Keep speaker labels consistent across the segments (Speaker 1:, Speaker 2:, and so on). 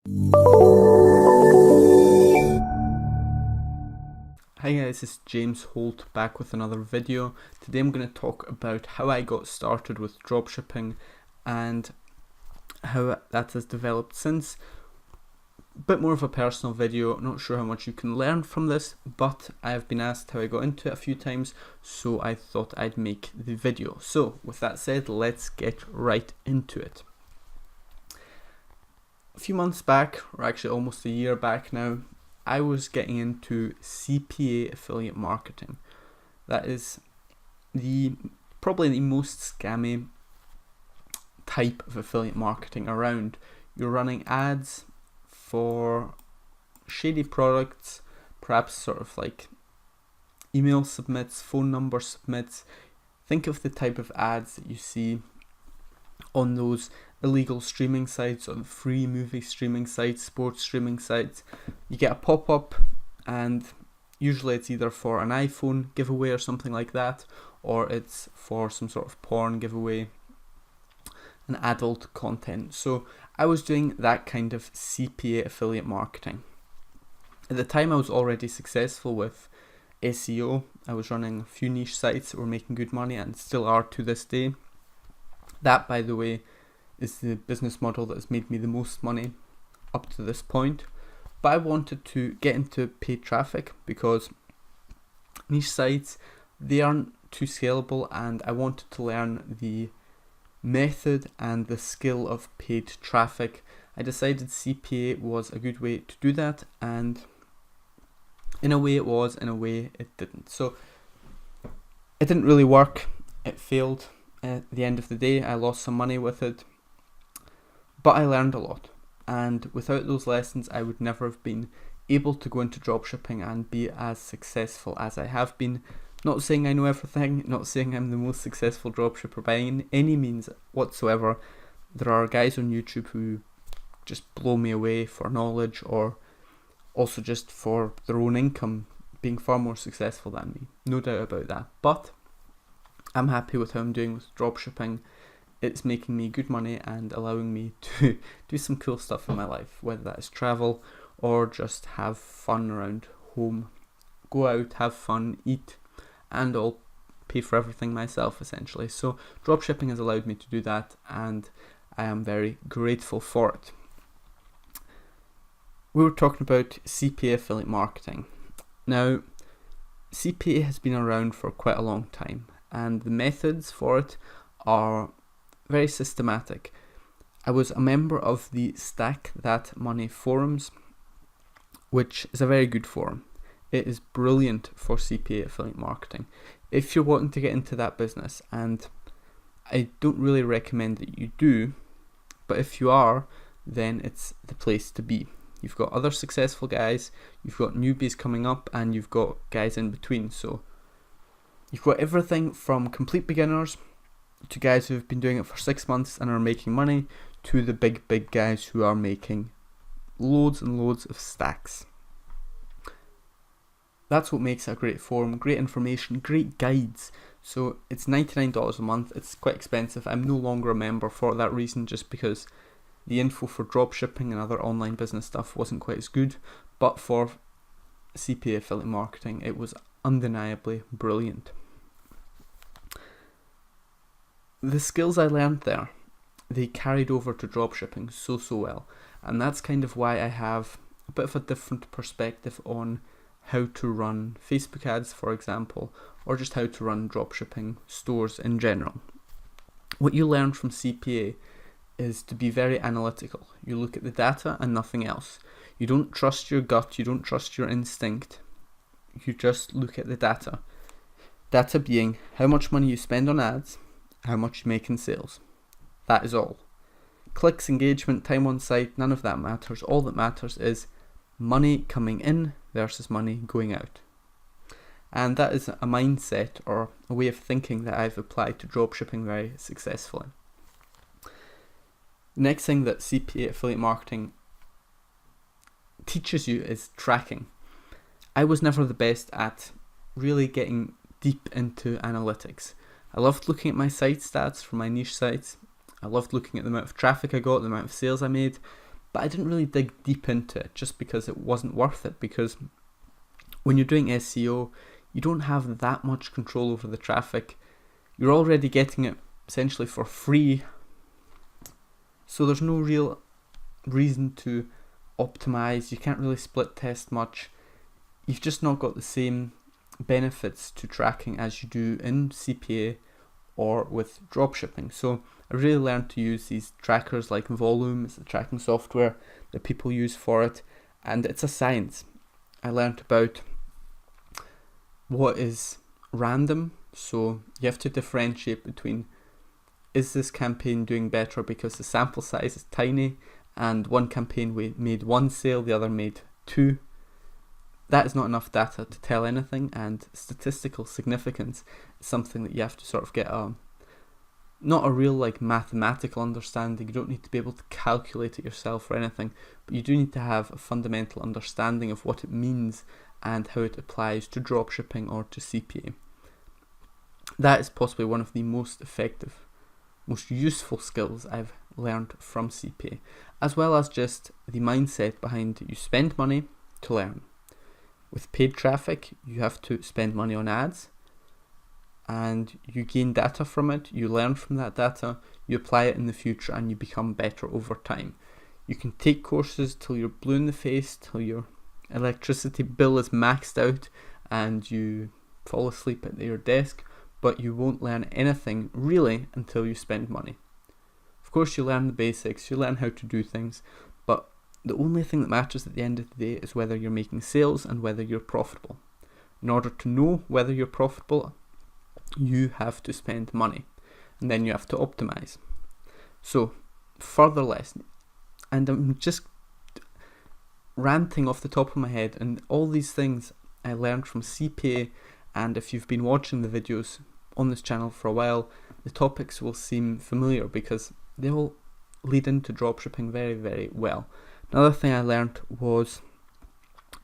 Speaker 1: Hi guys, it's James Holt back with another video. Today I'm going to talk about how I got started with dropshipping and how that has developed since. A bit more of a personal video, not sure how much you can learn from this, but I have been asked how I got into it a few times, so I thought I'd make the video. So with that said, let's get right into it. A few months back, or actually almost a year back now, I was getting into CPA affiliate marketing. That is probably the most scammy type of affiliate marketing around. You're running ads for shady products, perhaps sort of like email submits, phone number submits. Think of the type of ads that you see on those illegal streaming sites, on free movie streaming sites, sports streaming sites. You get a pop-up and usually it's either for an iPhone giveaway or something like that, or it's for some sort of porn giveaway and adult content. So I was doing that kind of CPA affiliate marketing. At the time I was already successful with SEO. I was running a few niche sites that were making good money and still are to this day. That, by the way, is the business model that has made me the most money up to this point. But I wanted to get into paid traffic because niche sites, they aren't too scalable, and I wanted to learn the method and the skill of paid traffic. I decided CPA was a good way to do that, and in a way it was, in a way it didn't. So it didn't really work, it failed. At the end of the day, I lost some money with it, but I learned a lot, and without those lessons I would never have been able to go into dropshipping and be as successful as I have been. Not saying I know everything, not saying I'm the most successful dropshipper by any means whatsoever. There are guys on YouTube who just blow me away for knowledge, or also just for their own income, being far more successful than me, no doubt about that. But I'm happy with how I'm doing with dropshipping. It's making me good money and allowing me to do some cool stuff in my life, whether that is travel or just have fun around home. Go out, have fun, eat, and I'll pay for everything myself essentially. So dropshipping has allowed me to do that, and I am very grateful for it. We were talking about CPA affiliate marketing. Now, CPA has been around for quite a long time, and the methods for it are very systematic. I was a member of the Stack That Money forums, which is a very good forum. It is brilliant for CPA affiliate marketing if you're wanting to get into that business, and I don't really recommend that you do, but if you are, then it's the place to be. You've got other successful guys, you've got newbies coming up, and you've got guys in between. So you've got everything from complete beginners to guys who have been doing it for 6 months and are making money, to the big guys who are making loads and loads of stacks. That's what makes it a great forum, great information, great guides. So it's $99 a month, it's quite expensive. I'm no longer a member for that reason, just because the info for dropshipping and other online business stuff wasn't quite as good, but for CPA affiliate marketing it was undeniably brilliant. The skills I learned there, they carried over to dropshipping so well, and that's kind of why I have a bit of a different perspective on how to run Facebook ads, for example, or just how to run dropshipping stores in general. What you learn from CPA is to be very analytical. You look at the data and nothing else. You don't trust your gut, you don't trust your instinct, you just look at the data. Data being how much money you spend on ads, how much you make in sales. That is all. Clicks, engagement, time on site, none of that matters. All that matters is money coming in versus money going out. And that is a mindset or a way of thinking that I've applied to dropshipping very successfully. The next thing that CPA affiliate marketing teaches you is tracking. I was never the best at really getting deep into analytics. I loved looking at my site stats for my niche sites. I loved looking at the amount of traffic I got, the amount of sales I made, but I didn't really dig deep into it just because it wasn't worth it, because when you're doing SEO, you don't have that much control over the traffic. You're already getting it essentially for free, so there's no real reason to optimize. You can't really split test much. You've just not got the same benefits to tracking as you do in CPA or with dropshipping. So I really learned to use these trackers like Volume. It's the tracking software that people use for it, and it's a science. I learned about what is random, so you have to differentiate between, is this campaign doing better because the sample size is tiny and one campaign made one sale, the other made two. That is not enough data to tell anything, and statistical significance is something that you have to sort of get not a real like mathematical understanding. You don't need to be able to calculate it yourself or anything, but you do need to have a fundamental understanding of what it means and how it applies to dropshipping or to CPA. That is possibly one of the most effective, most useful skills I've learned from CPA, as well as just the mindset behind you spend money to learn. With paid traffic, you have to spend money on ads, and you gain data from it, you learn from that data, you apply it in the future, and you become better over time. You can take courses till you're blue in the face, till your electricity bill is maxed out and you fall asleep at your desk, but you won't learn anything really until you spend money. Of course, you learn the basics, you learn how to do things, but the only thing that matters at the end of the day is whether you're making sales and whether you're profitable. In order to know whether you're profitable, you have to spend money, and then you have to optimize. So, further lesson, and I'm just ranting off the top of my head, and all these things I learned from CPA, and if you've been watching the videos on this channel for a while, the topics will seem familiar because they all lead into dropshipping very, very well. Another thing I learned was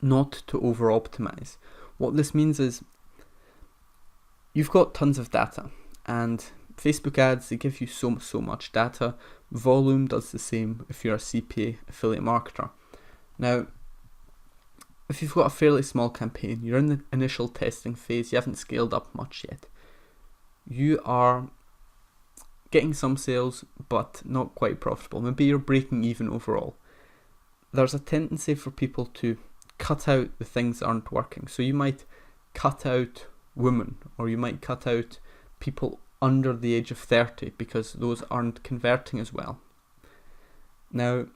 Speaker 1: not to over optimize. What this means is you've got tons of data, and Facebook ads, they give you so much data. Volume does the same if you're a CPA affiliate marketer. Now, if you've got a fairly small campaign, you're in the initial testing phase, you haven't scaled up much yet, you are getting some sales but not quite profitable. Maybe you're breaking even overall. There's a tendency for people to cut out the things that aren't working. So you might cut out women, or you might cut out people under the age of 30 because those aren't converting as well. Now,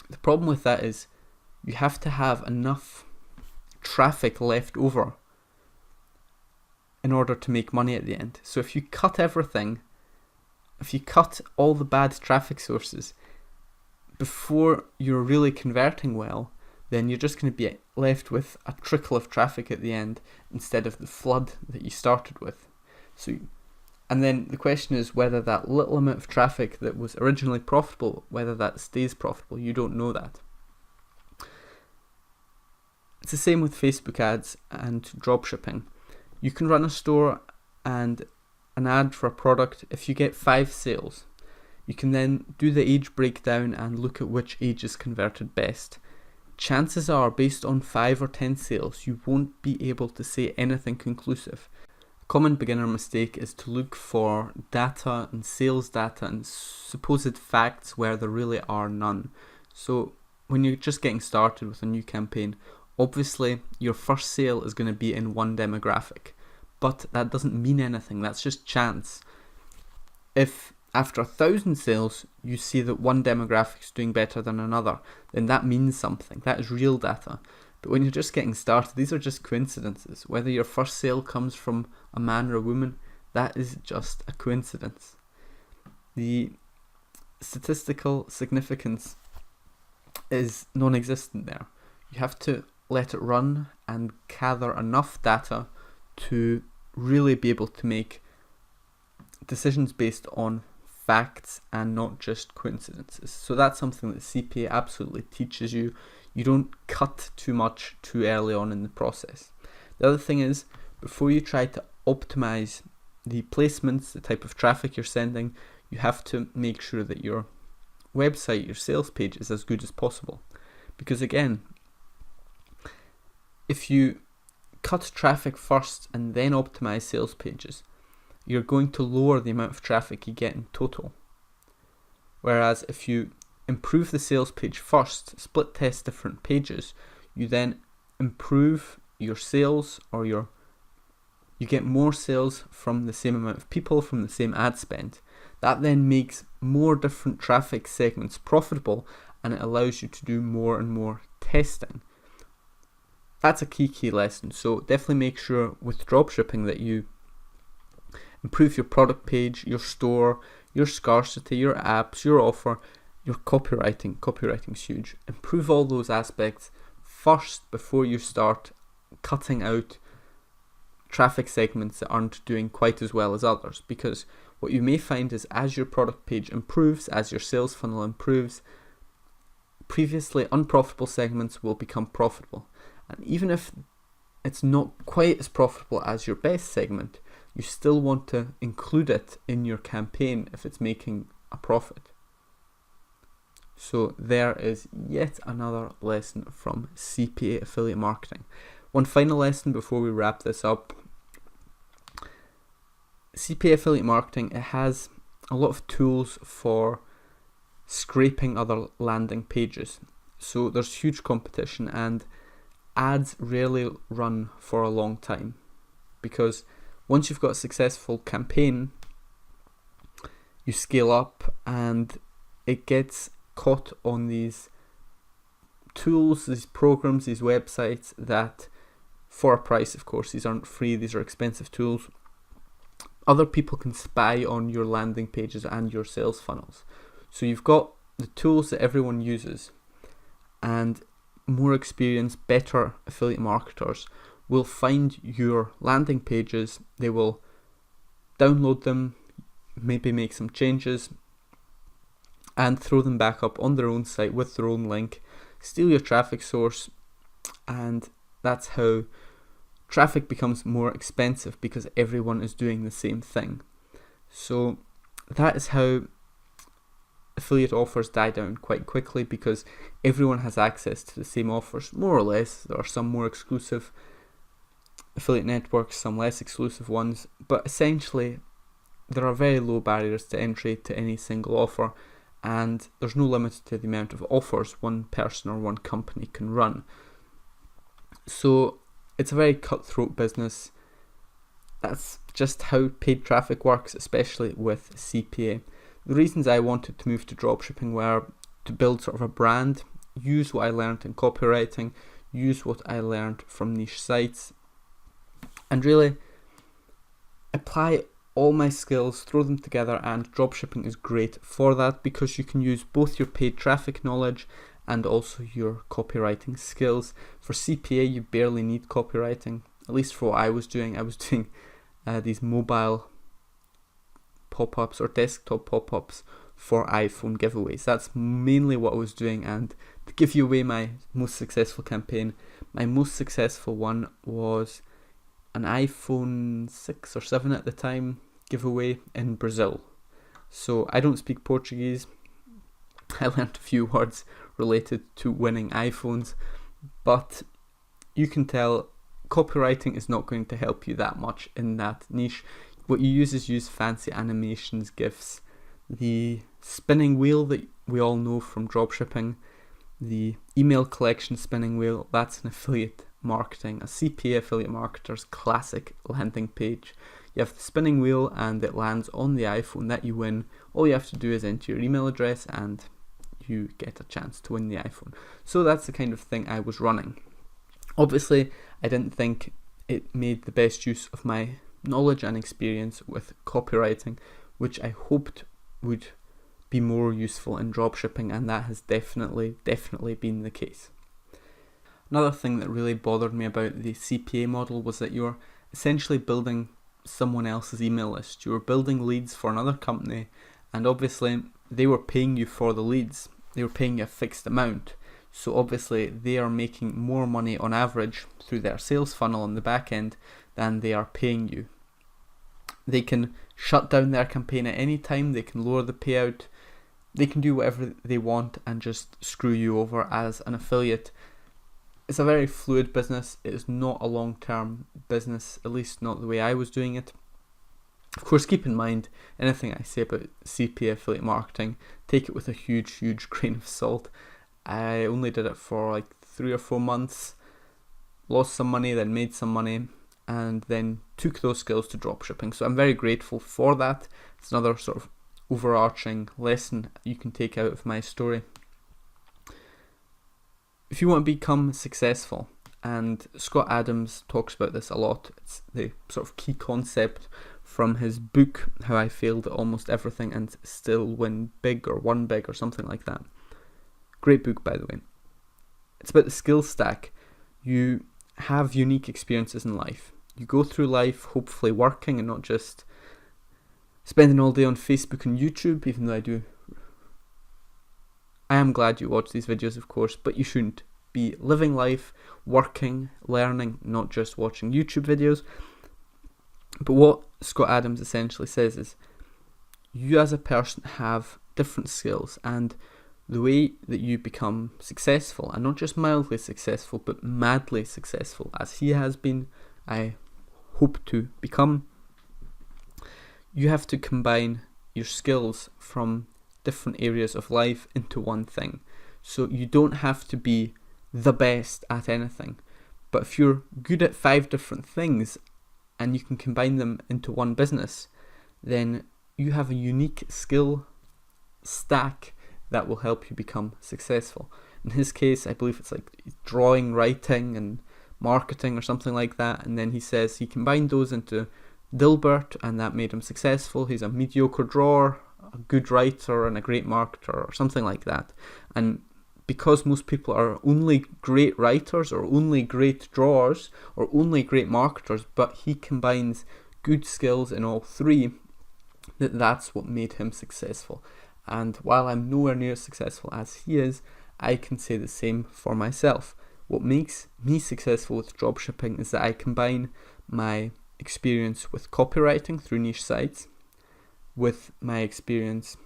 Speaker 1: the problem with that is you have to have enough traffic left over in order to make money at the end. So if you cut everything, if you cut all the bad traffic sources before you're really converting well, then you're just going to be left with a trickle of traffic at the end instead of the flood that you started with. And then the question is whether that little amount of traffic that was originally profitable, whether that stays profitable. You don't know that. It's the same with Facebook ads and dropshipping. You can run a store and an ad for a product. If you get 5 sales, you can then do the age breakdown and look at which age is converted best. Chances are, based on 5 or 10 sales, you won't be able to say anything conclusive. A common beginner mistake is to look for data and sales data and supposed facts where there really are none. So when you're just getting started with a new campaign, obviously your first sale is going to be in one demographic, but that doesn't mean anything. That's just chance. If after 1,000 sales you see that one demographic is doing better than another, then that means something. That is real data. But when you're just getting started, these are just coincidences. Whether your first sale comes from a man or a woman, that is just a coincidence. The statistical significance is non-existent there. You have to let it run and gather enough data to really be able to make decisions based on facts and not just coincidences. So that's something that CPA absolutely teaches you. You don't cut too much too early on in the process. The other thing is, before you try to optimize the placements, the type of traffic you're sending, you have to make sure that you're website, your sales page is as good as possible. Because again, if you cut traffic first and then optimize sales pages, you're going to lower the amount of traffic you get in total. Whereas if you improve the sales page first, split test different pages, you then improve your sales, or you get more sales from the same amount of people, from the same ad spend. That then makes more different traffic segments profitable, and it allows you to do more and more testing. That's a key lesson. So definitely make sure with dropshipping that you improve your product page, your store, your scarcity, your apps, your offer, your copywriting. Copywriting's huge. Improve all those aspects first before you start cutting out traffic segments that aren't doing quite as well as others. Because what you may find is as your product page improves, as your sales funnel improves, previously unprofitable segments will become profitable. And even if it's not quite as profitable as your best segment, you still want to include it in your campaign if it's making a profit. So there is yet another lesson from CPA affiliate marketing. One final lesson before we wrap this up. CPA affiliate marketing, it has a lot of tools for scraping other landing pages. So there's huge competition, and ads rarely run for a long time, because once you've got a successful campaign, you scale up and it gets caught on these tools, these programs, these websites that, for a price of course, these aren't free, these are expensive tools. Other people can spy on your landing pages and your sales funnels. So you've got the tools that everyone uses, and more experienced, better affiliate marketers will find your landing pages, they will download them, maybe make some changes, and throw them back up on their own site with their own link, steal your traffic source, and that's how traffic becomes more expensive, because everyone is doing the same thing. So that is how affiliate offers die down quite quickly, because everyone has access to the same offers, more or less. There are some more exclusive affiliate networks, some less exclusive ones, but essentially there are very low barriers to entry to any single offer, and there's no limit to the amount of offers one person or one company can run. So it's a very cutthroat business. That's just how paid traffic works, especially with CPA. The reasons I wanted to move to dropshipping were to build sort of a brand, use what I learned in copywriting, use what I learned from niche sites, and really apply all my skills, throw them together, and dropshipping is great for that, because you can use both your paid traffic knowledge and also your copywriting skills. For CPA, you barely need copywriting, at least for what I was doing. I was doing these mobile pop-ups or desktop pop-ups for iPhone giveaways. That's mainly what I was doing. And to give you away my most successful campaign, my most successful one was an iPhone 6 or 7 at the time giveaway in Brazil. So I don't speak Portuguese. I learned a few words related to winning iPhones, but you can tell copywriting is not going to help you that much in that niche. What you use fancy animations, GIFs, the spinning wheel that we all know from dropshipping, the email collection spinning wheel. That's an affiliate marketing, a CPA affiliate marketer's classic landing page. You have the spinning wheel and it lands on the iPhone that you win. All you have to do is enter your email address and you get a chance to win the iPhone. So that's the kind of thing I was running. Obviously, I didn't think it made the best use of my knowledge and experience with copywriting, which I hoped would be more useful in dropshipping, and that has definitely been the case. Another thing that really bothered me about the CPA model was that you're essentially building someone else's email list. You were building leads for another company, and obviously they were paying you for the leads. They were paying you a fixed amount. So obviously they are making more money on average through their sales funnel on the back end than they are paying you. They can shut down their campaign at any time. They can lower the payout. they can do whatever they want and just screw you over as an affiliate. It's a very fluid business. It is not a long-term business, at least not the way I was doing it. Of course, keep in mind, anything I say about CPA affiliate marketing, take it with a huge grain of salt. I only did it for like 3 or 4 months, lost some money, then made some money, and then took those skills to dropshipping. So I'm very grateful for that. It's another sort of overarching lesson you can take out of my story. If you want to become successful, and Scott Adams talks about this a lot, it's the sort of key concept from his book, How I Failed at Almost Everything and Still Win Big, or Won Big, or something like that. Great book, by the way. It's about the skill stack. You have unique experiences in life. You go through life hopefully working and not just spending all day on Facebook and YouTube, even though I am glad you watch these videos, of course, but you shouldn't be living life, working, learning, not just watching YouTube videos. But what Scott Adams essentially says is, you as a person have different skills, and the way that you become successful, and not just mildly successful, but madly successful, as he has been, I hope to become, you have to combine your skills from different areas of life into one thing. So you don't have to be the best at anything, but if you're good at 5 different things and you can combine them into one business, then you have a unique skill stack that will help you become successful. In his case, I believe it's like drawing, writing, and marketing or something like that, and then he says he combined those into Dilbert, and that made him successful. He's a mediocre drawer, a good writer, and a great marketer, or something like that. And because most people are only great writers, or only great drawers, or only great marketers, but he combines good skills in all 3, that's what made him successful. And while I'm nowhere near as successful as he is, I can say the same for myself. What makes me successful with dropshipping is that I combine my experience with copywriting through niche sites with my experience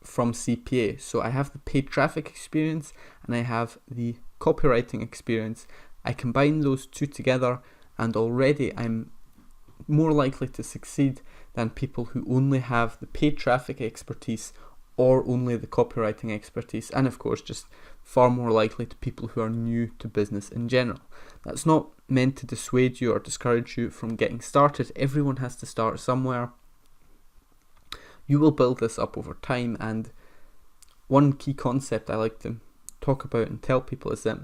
Speaker 1: from CPA. So I have the paid traffic experience and I have the copywriting experience. I combine those 2 together, and already I'm more likely to succeed than people who only have the paid traffic expertise or only the copywriting expertise, and of course just far more likely to people who are new to business in general. That's not meant to dissuade you or discourage you from getting started. Everyone has to start somewhere. You will build this up over time, and one key concept I like to talk about and tell people is that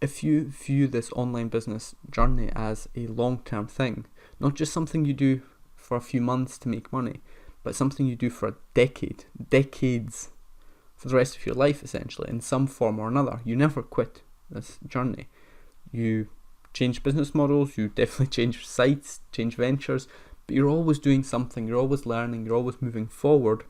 Speaker 1: if you view this online business journey as a long-term thing, not just something you do for a few months to make money, but something you do for a decades, for the rest of your life essentially, in some form or another. You never quit this journey. You change business models, you definitely change sites, change ventures, but you're always doing something, you're always learning, you're always moving forward,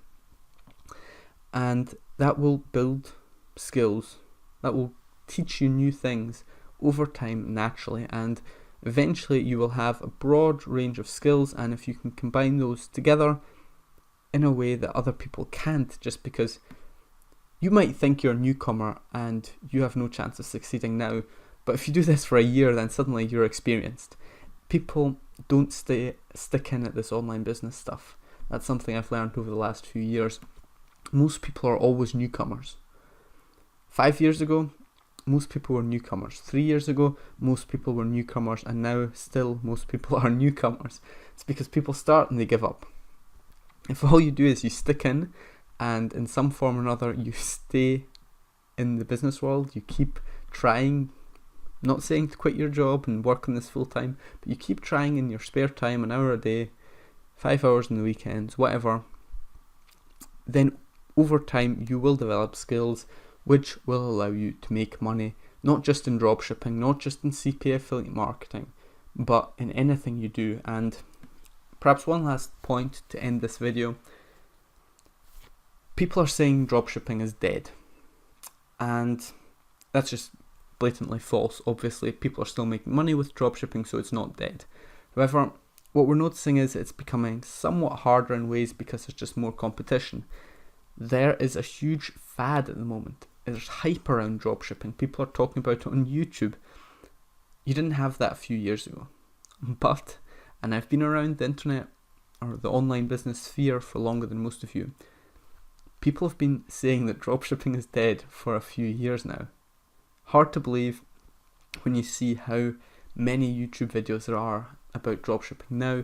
Speaker 1: and that will build skills, that will teach you new things over time naturally, and eventually you will have a broad range of skills. And if you can combine those together in a way that other people can't, just because you might think you're a newcomer and you have no chance of succeeding now, but if you do this for a year, then suddenly you're experienced. People don't stick in at this online business stuff. That's something I've learned over the last few years. Most people are always newcomers. 5 years ago, most people were newcomers. 3 years ago, most people were newcomers, and now still most people are newcomers. It's because people start and they give up. If all you do is you stick in, and in some form or another you stay in the business world, you keep trying, not saying to quit your job and work on this full time, but you keep trying in your spare time, an hour a day, 5 hours in the weekends, whatever, then over time you will develop skills which will allow you to make money, not just in dropshipping, not just in CPA affiliate marketing, but in anything you do. And perhaps one last point to end this video. People are saying dropshipping is dead, and that's just blatantly false. Obviously, people are still making money with dropshipping, so it's not dead. However, what we're noticing is it's becoming somewhat harder in ways because there's just more competition. there is a huge fad at the moment. There's hype around dropshipping. People are talking about it on YouTube. You didn't have that a few years ago. But, and I've been around the internet or the online business sphere for longer than most of you, people have been saying that dropshipping is dead for a few years now. Hard to believe when you see how many YouTube videos there are about dropshipping now.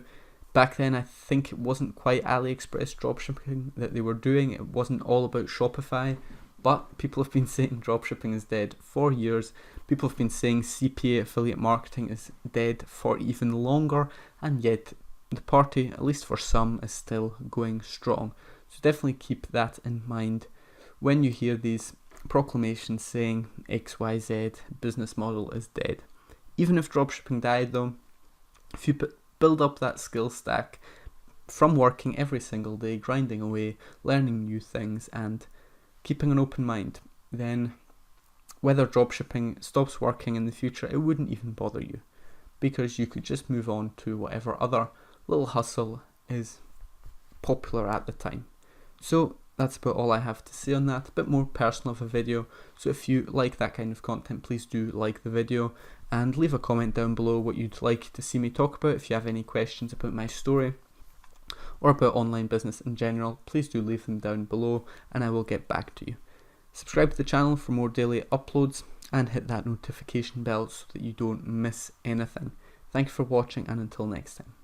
Speaker 1: Back then, I think it wasn't quite AliExpress dropshipping that they were doing. It wasn't all about Shopify, but people have been saying dropshipping is dead for years. People have been saying CPA affiliate marketing is dead for even longer, and yet the party, at least for some, is still going strong. So definitely keep that in mind when you hear these proclamations saying XYZ business model is dead. Even if dropshipping died though, if you build up that skill stack from working every single day, grinding away, learning new things and keeping an open mind, then whether dropshipping stops working in the future, it wouldn't even bother you, because you could just move on to whatever other little hustle is popular at the time. So that's about all I have to say on that. A bit more personal of a video. So if you like that kind of content, please do like the video and leave a comment down below what you'd like to see me talk about. If you have any questions about my story or about online business in general, please do leave them down below and I will get back to you. Subscribe to the channel for more daily uploads and hit that notification bell so that you don't miss anything. Thank you for watching, and until next time.